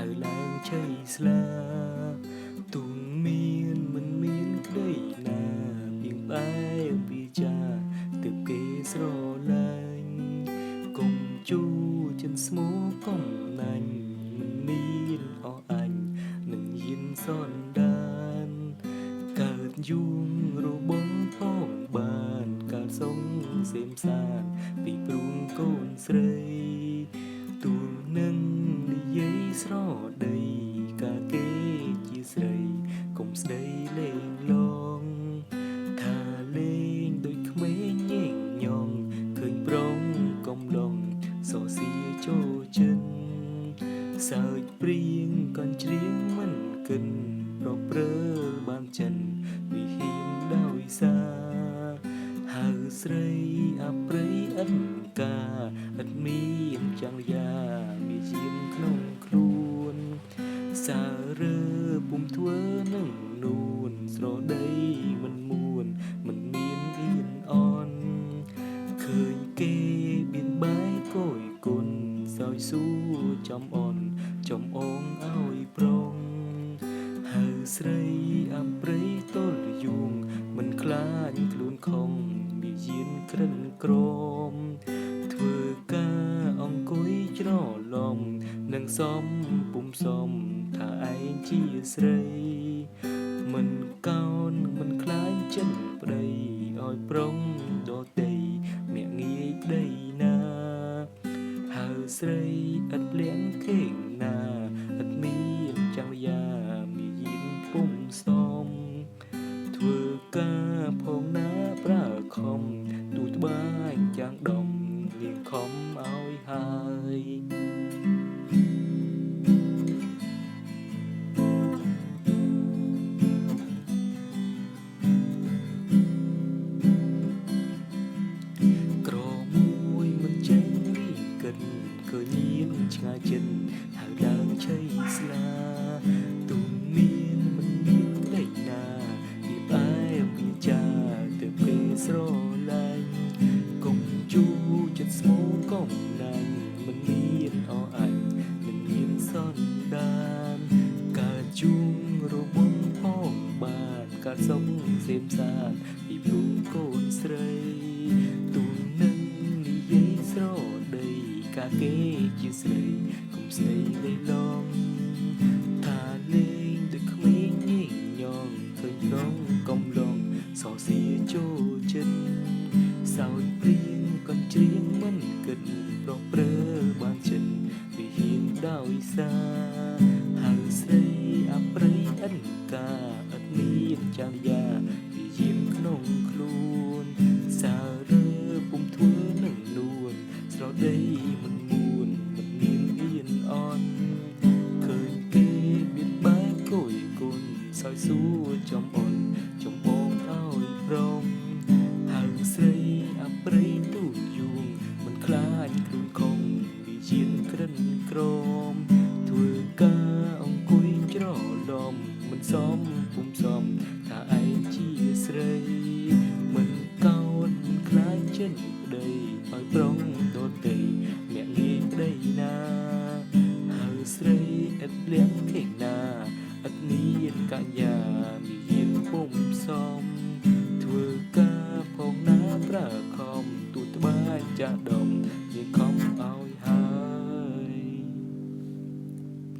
ហើយឡើងជ័យស្លាទូនមានមិនមានក្តីណាពីងបែបវាចាទើបគេស្រឡាញ់កុំជូចិនស្មោកុំណាញ់មិនមានអស់អញនឹងយិនសនដានកើតយូងរបងផងបានកើតសុំសេមសានពីព្រួងកូនស្រីទូលនឹងនិយាយស្រដីកាគេជាស្រីកុំស្ដីលេងលងថាលេងដូចក្មេងញែងញងឃើញប្រុងកុំឡងសរសៀចូលចិនសើចព្រៀងកនច្រៀងមិនគិនប្រព្រើបានចិនវិហ៊ានដោយសារហៅស្រីអប្រិយឥតកាឥតមានចាំងយ៉ាមានយាមក្នុងខ្លួនសារើពុំធ្វើនឹងនួនស្រដីមិនមួនមិនមានអៀនអន់ឃើញគេបៀនបាយកយគុណសោយស៊ូចំអនចំអងឲ្យប្រុងហៅស្រីអប្រិយទល់យួងមិនខ្លាចខ្លួនខំមានយានក្រិនក្រមធ្វើការអង្គុយច្រឡំនឹងសំពុំសំថាឯងជាស្រីមិនកោនមិនខ្លាចចិនប្តីឲ្យប្រុងដតីមាក់ងាយប្តីណាហៅស្រីឥតលៀងខេងណាឥតមានចាំងយ៉ាមានយានពុំសំធ្វើការផងណាប្រើខំទូត្បាញចាំងដុំលៀងខំឲ្យហើយក្រមួយមិនចេញរីកិនឃើញញៀនឆ្ងាយចិនហើយឡើងជ័យស្លាទូនមានមិនមានក្តីណាពីបែបវាចាទើបគេស្រឡាញ់កុំជូចិត្តស្មោកុំណាញ់មិនមានអអញមិនមានសនដានកើតជួងរបងផងបានកើតសុំសេមសានពីព្រួងកូនស្រីទូននឹងនិយាយស្រដីកាគេជាស្រីកុំស្ដីលេឡងថាលេងដូចក្មេងញែងញងឃើញប្រុងកុំឡងសរសៀចូលចិត្តសោយព្រៀងកនច្រៀងមិនគិតប្រព្រើបានចិនវិហ៊ានដោយសារហៅស្រីអប្រិយឥតកាឥតមានចាំងយ៉ាវិយាមក្នុងខ្លួនសារើពុំធ្វើនឹងនួនស្រដីមិនមួនមិនមានអៀនអន់ឃើញគេបៀនបែកគយគុណសោយស៊ូចំអនចំបងឲ្យប្រុងហៅស្រីអប្រិយទូលយួងមិនខ្លាចខ្លួនខំវិជានក្រិនក្រមធ្វើការអង្គុយច្រឡំមិនសមពុំសមថាឯងជាស្រីមិនកោតមិនខ្លាចចិនប្តីឲ្យប្រុងដតីមាក់ងាយប្តីណាហៅស្រីឥតលៀងខេងណាឥតមានកញ្ញាមានយានពុំសមធ្វើការផងណាប្រើខំទូត្បាញចាស់ដ